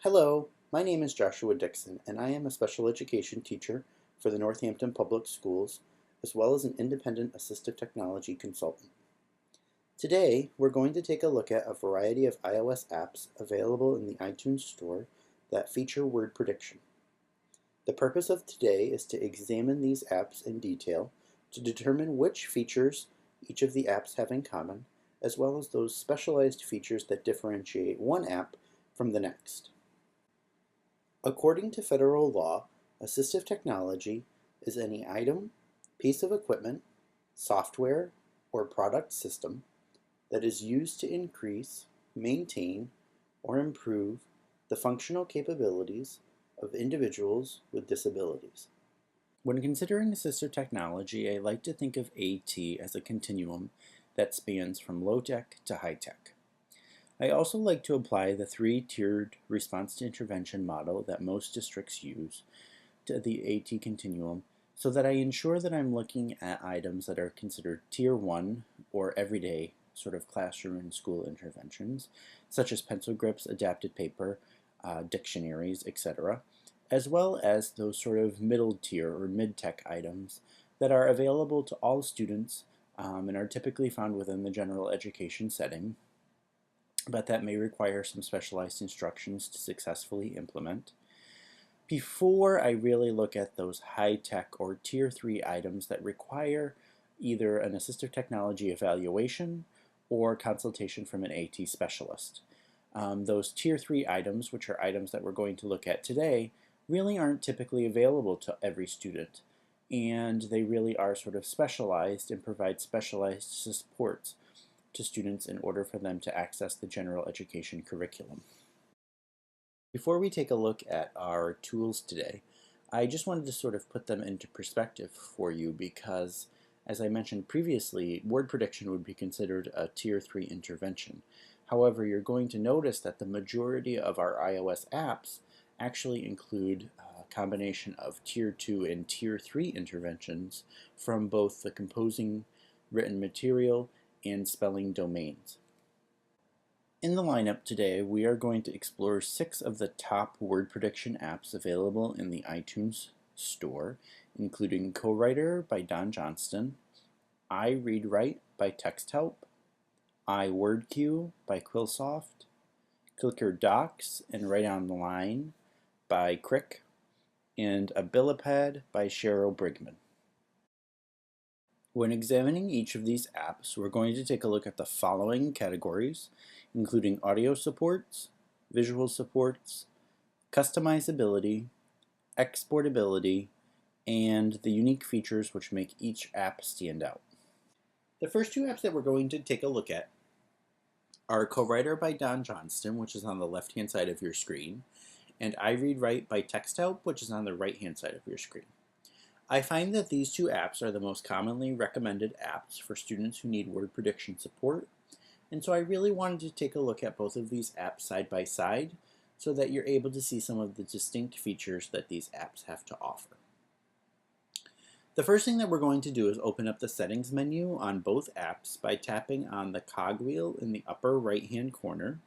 Hello, my name is Joshua Dixon, and I am a special education teacher for the Northampton Public Schools, as well as an independent assistive technology consultant. Today, we're going to take a look at a variety of iOS apps available in the iTunes Store that feature word prediction. The purpose of today is to examine these apps in detail to determine which features each of the apps have in common, as well as those specialized features that differentiate one app from the next. According to federal law, assistive technology is any item, piece of equipment, software, or product system that is used to increase, maintain, or improve the functional capabilities of individuals with disabilities. When considering assistive technology, I like to think of AT as a continuum that spans from low-tech to high-tech. I also like to apply the three-tiered response to intervention model that most districts use to the AT continuum so that I ensure that I'm looking at items that are considered Tier 1 or everyday sort of classroom and school interventions, such as pencil grips, adapted paper, dictionaries, etc., as well as those sort of middle tier or mid-tech items that are available to all students and are typically found within the general education setting, but that may require some specialized instructions to successfully implement. Before I really look at those high-tech or Tier 3 items that require either an assistive technology evaluation or consultation from an AT specialist. Those Tier 3 items, which are items that we're going to look at today, really aren't typically available to every student, and they really are sort of specialized and provide specialized supports to students in order for them to access the general education curriculum. Before we take a look at our tools today, I just wanted to sort of put them into perspective for you because, as I mentioned previously, word prediction would be considered a Tier 3 intervention. However, you're going to notice that the majority of our iOS apps actually include a combination of Tier 2 and Tier 3 interventions from both the composing written material and spelling domains. In the lineup today, we are going to explore 6 of the top word prediction apps available in the iTunes Store, including CoWriter by Don Johnston, iReadWrite by TextHelp, iWordQ by Quillsoft, Clicker Docs and Write on the Line by Crick, and Abilipad by Cheryl Brigman. When examining each of these apps, we're going to take a look at the following categories, including audio supports, visual supports, customizability, exportability, and the unique features which make each app stand out. The first 2 apps that we're going to take a look at are CoWriter by Don Johnston, which is on the left-hand side of your screen, and iReadWrite by TextHelp, which is on the right-hand side of your screen. I find that these 2 apps are the most commonly recommended apps for students who need word prediction support, and so I really wanted to take a look at both of these apps side by side so that you're able to see some of the distinct features that these apps have to offer. The first thing that we're going to do is open up the settings menu on both apps by tapping on the cogwheel in the upper right-hand corner.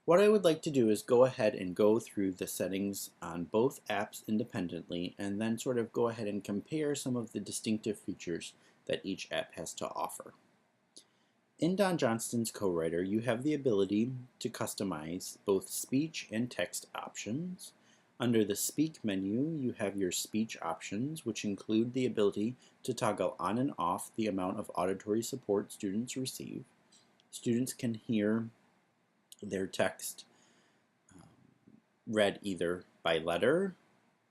What I would like to do is go ahead and go through the settings on both apps independently and then sort of go ahead and compare some of the distinctive features that each app has to offer. In Don Johnston's CoWriter, you have the ability to customize both speech and text options. Under the Speak menu, you have your speech options, which include the ability to toggle on and off the amount of auditory support students receive. Students can hear their text read either by letter,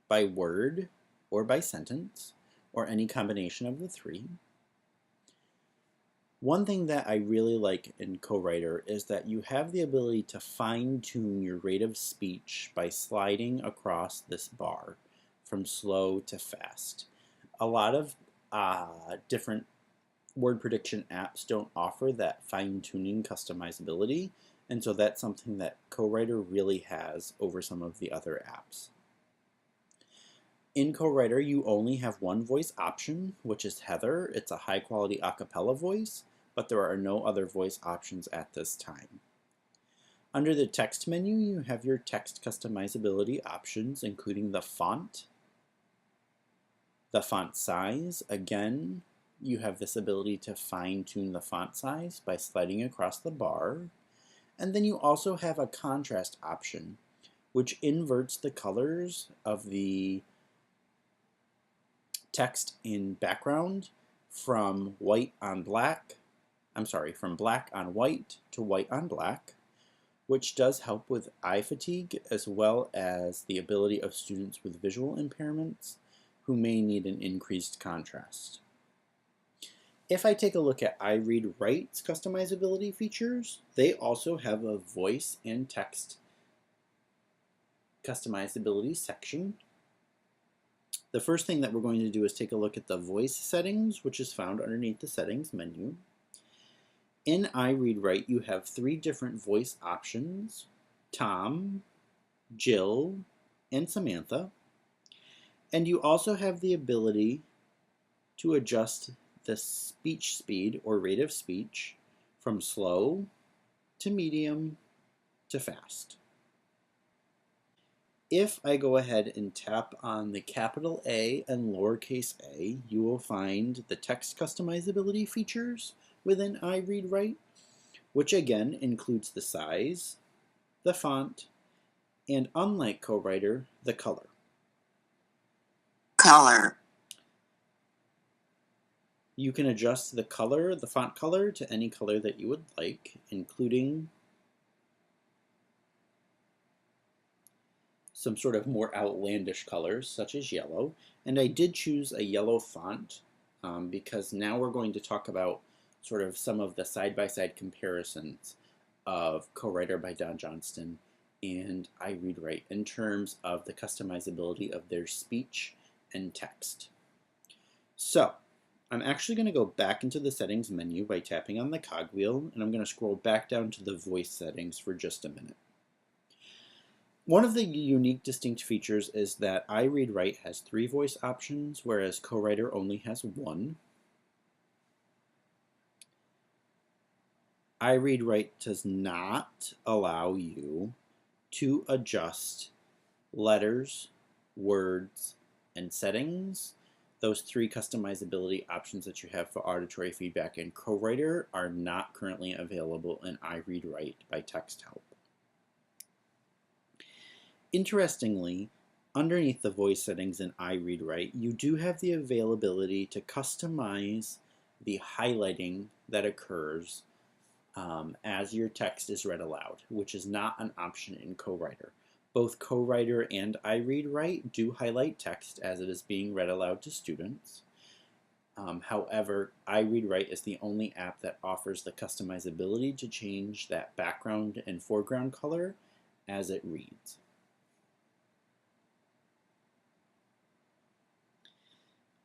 by word, or by sentence, or any combination of the 3. One thing that I really like in CoWriter is that you have the ability to fine-tune your rate of speech by sliding across this bar from slow to fast. A lot of different word prediction apps don't offer that fine-tuning customizability, and so that's something that CoWriter really has over some of the other apps. In CoWriter, you only have one voice option, which is Heather. It's a high-quality a cappella voice, but there are no other voice options at this time. Under the text menu, you have your text customizability options, including the font size. Again, you have this ability to fine-tune the font size by sliding across the bar. And then you also have a contrast option, which inverts the colors of the text in background from black on white to white on black, which does help with eye fatigue as well as the ability of students with visual impairments who may need an increased contrast. If I take a look at iRead-Write's customizability features, they also have a voice and text customizability section. The first thing that we're going to do is take a look at the voice settings, which is found underneath the settings menu. In iRead-Write, you have 3 different voice options: Tom, Jill, and Samantha. And you also have the ability to adjust the speech speed or rate of speech from slow to medium to fast. If I go ahead and tap on the capital A and lowercase a, you will find the text customizability features within iRead-Write, which again includes the size, the font, and unlike CoWriter, the color. You can adjust the color, the font color, to any color that you would like, including some sort of more outlandish colors, such as yellow. And I did choose a yellow font because now we're going to talk about sort of some of the side-by-side comparisons of CoWriter by Don Johnston and iRead-Write in terms of the customizability of their speech and text. So I'm actually going to go back into the settings menu by tapping on the cogwheel, and I'm going to scroll back down to the voice settings for just a minute. One of the unique distinct features is that iRead-Write has 3 voice options, whereas CoWriter only has 1. iRead-Write does not allow you to adjust letters, words, and settings. Those 3 customizability options that you have for auditory feedback in CoWriter are not currently available in iRead-Write by TextHelp. Interestingly, underneath the voice settings in iRead-Write, you do have the availability to customize the highlighting that occurs as your text is read aloud, which is not an option in CoWriter. Both CoWriter and iRead-Write do highlight text as it is being read aloud to students. However, iRead-Write is the only app that offers the customizability to change that background and foreground color as it reads.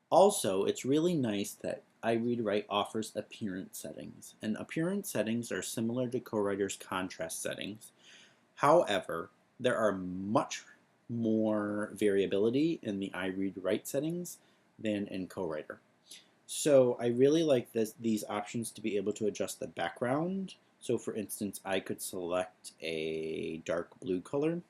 Also, it's really nice that iRead-Write offers appearance settings, and appearance settings are similar to CoWriter's contrast settings. However, there are much more variability in the iRead-Write settings than in CoWriter. So I really like these options to be able to adjust the background. So for instance, I could select a dark blue color.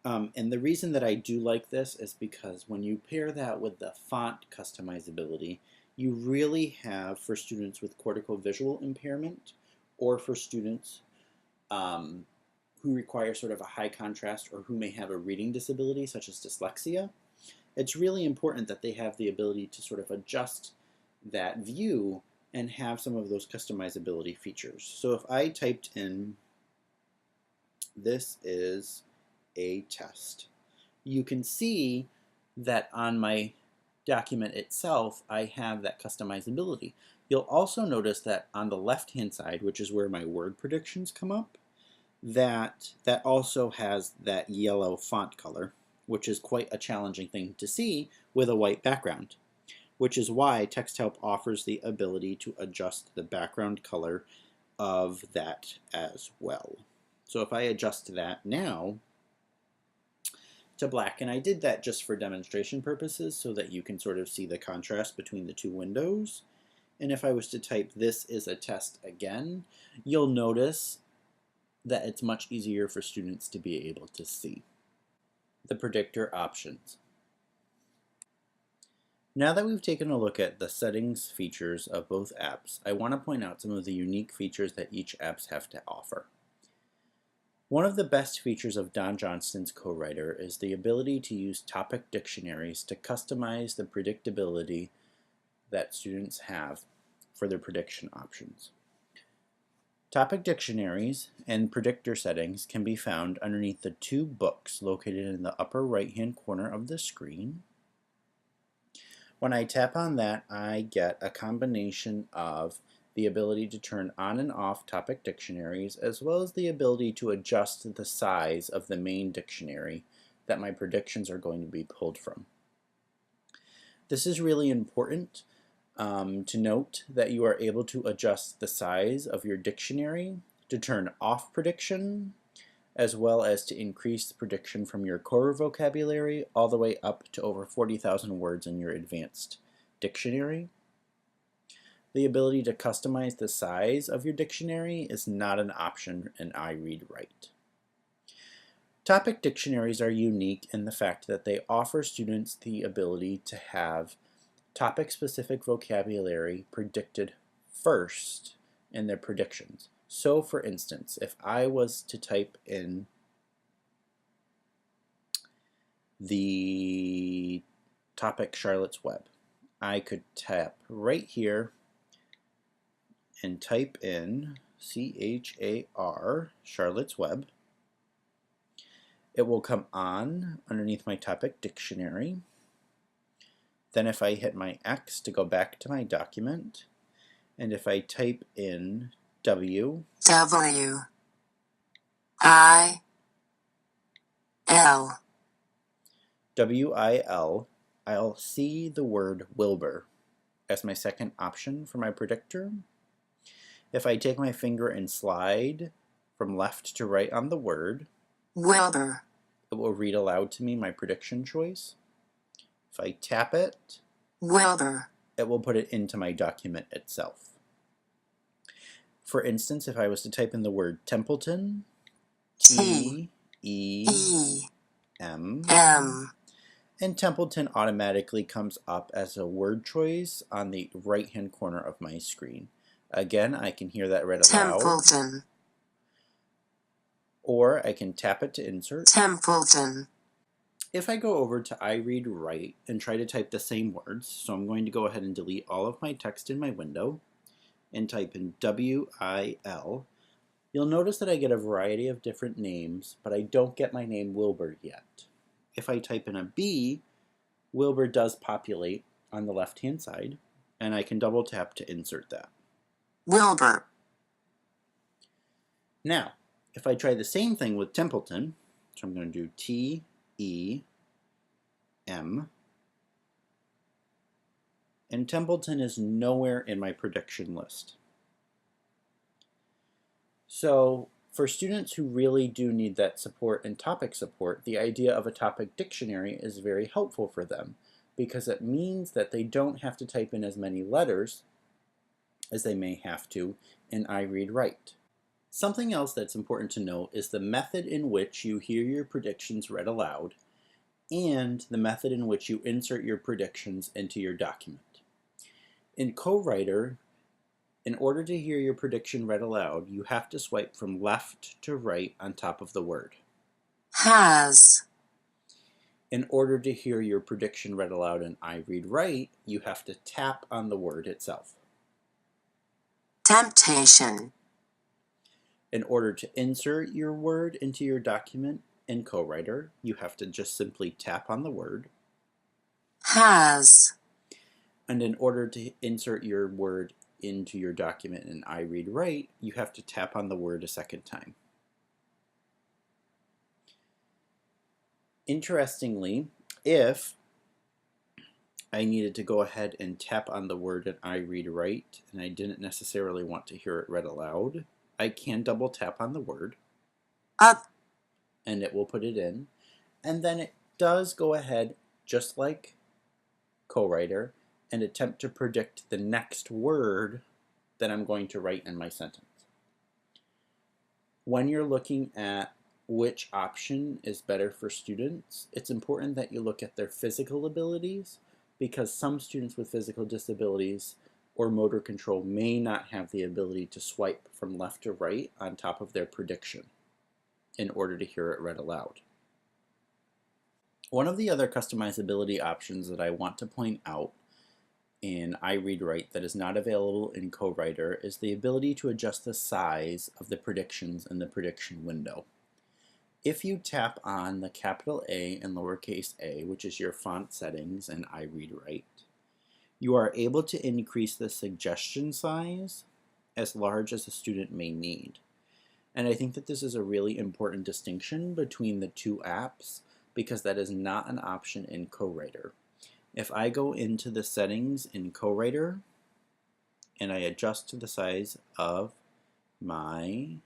And the reason that I do like this is because when you pair that with the font customizability, you really have, for students with cortical visual impairment or for students who require sort of a high contrast or who may have a reading disability such as dyslexia, it's really important that they have the ability to sort of adjust that view and have some of those customizability features. So if I typed in, "This is a test," you can see that on my document itself I have that customizability. You'll also notice that on the left hand side, which is where my word predictions come up, that also has that yellow font color, which is quite a challenging thing to see with a white background, which is why TextHelp offers the ability to adjust the background color of that as well. So if I adjust that now to black, and I did that just for demonstration purposes so that you can sort of see the contrast between the 2 windows, And if I was to type "this is a test" again, you'll notice that it's much easier for students to be able to see. The predictor options. Now that we've taken a look at the settings features of both apps, I want to point out some of the unique features that each apps have to offer. One of the best features of Don Johnston's CoWriter is the ability to use topic dictionaries to customize the predictability that students have for their prediction options. Topic dictionaries and predictor settings can be found underneath the two books located in the upper right-hand corner of the screen. When I tap on that, I get a combination of the ability to turn on and off topic dictionaries, as well as the ability to adjust the size of the main dictionary that my predictions are going to be pulled from. This is really important to note that you are able to adjust the size of your dictionary to turn off prediction, as well as to increase the prediction from your core vocabulary all the way up to over 40,000 words in your advanced dictionary. The ability to customize the size of your dictionary is not an option in iRead-Write. Topic dictionaries are unique in the fact that they offer students the ability to have topic-specific vocabulary predicted first in their predictions. So for instance, if I was to type in the topic Charlotte's Web, I could tap right here and type in CHAR, Charlotte's Web. It will come on underneath my topic dictionary. Then if I hit my X to go back to my document, and if I type in W I L, I'll see the word Wilbur as my second option for my predictor. If I take my finger and slide from left to right on the word, Wilbur, it will read aloud to me my prediction choice. If I tap it, Wilbur, it will put it into my document itself. For instance, if I was to type in the word Templeton, T-E-M, and Templeton automatically comes up as a word choice on the right-hand corner of my screen. Again, I can hear that read aloud. Templeton. Or I can tap it to insert. Templeton. If I go over to iRead-Write and try to type the same words, so I'm going to go ahead and delete all of my text in my window and type in W-I-L, you'll notice that I get a variety of different names, but I don't get my name Wilbur yet. If I type in a B, Wilbur does populate on the left-hand side, and I can double tap to insert that. Wilbur. Now, if I try the same thing with Templeton, so I'm going to do T-E-M, and Templeton is nowhere in my prediction list. So for students who really do need that support and topic support, the idea of a topic dictionary is very helpful for them because it means that they don't have to type in as many letters as they may have to in iRead-Write. Something else that's important to note is the method in which you hear your predictions read aloud and the method in which you insert your predictions into your document. In CoWriter, in order to hear your prediction read aloud, you have to swipe from left to right on top of the word. Has. In order to hear your prediction read aloud in iRead-Write, you have to tap on the word itself. Temptation. In order to insert your word into your document in CoWriter, you have to just simply tap on the word. Has. And in order to insert your word into your document in iRead-Write, you have to tap on the word a second time. Interestingly, if I needed to go ahead and tap on the word in iRead-Write and I didn't necessarily want to hear it read aloud, I can double tap on the word up and it will put it in, and then it does go ahead, just like CoWriter, and attempt to predict the next word that I'm going to write in my sentence. When you're looking at which option is better for students, it's important that you look at their physical abilities, because some students with physical disabilities or motor control may not have the ability to swipe from left to right on top of their prediction in order to hear it read aloud. One of the other customizability options that I want to point out in iRead-Write that is not available in CoWriter is the ability to adjust the size of the predictions in the prediction window. If you tap on the capital A and lowercase a, which is your font settings in iRead-Write, you are able to increase the suggestion size as large as a student may need. And I think that this is a really important distinction between the two apps, because that is not an option in CoWriter. If I go into the settings in CoWriter and I adjust to the size of my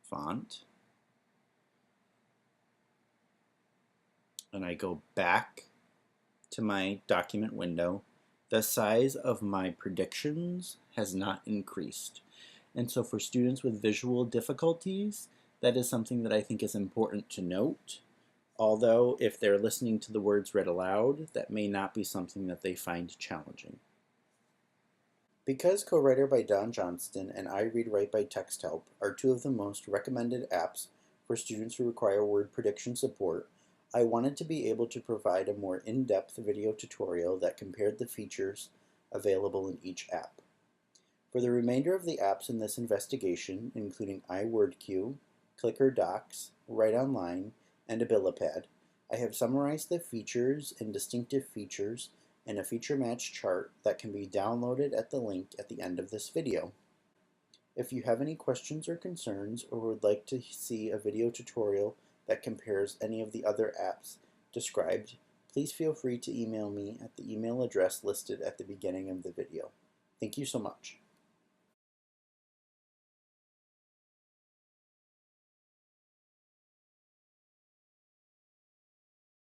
font, and I go back to my document window, the size of my predictions has not increased. And so for students with visual difficulties, that is something that I think is important to note. Although if they're listening to the words read aloud, that may not be something that they find challenging. Because CoWriter by Don Johnston and iRead-Write by TextHelp are two of the most recommended apps for students who require word prediction support, I wanted to be able to provide a more in-depth video tutorial that compared the features available in each app. For the remainder of the apps in this investigation, including iWordQ, Clicker Docs, Write Online, and Abilipad, I have summarized the features and distinctive features in a feature match chart that can be downloaded at the link at the end of this video. If you have any questions or concerns, or would like to see a video tutorial that compares any of the other apps described, please feel free to email me at the email address listed at the beginning of the video. Thank you so much.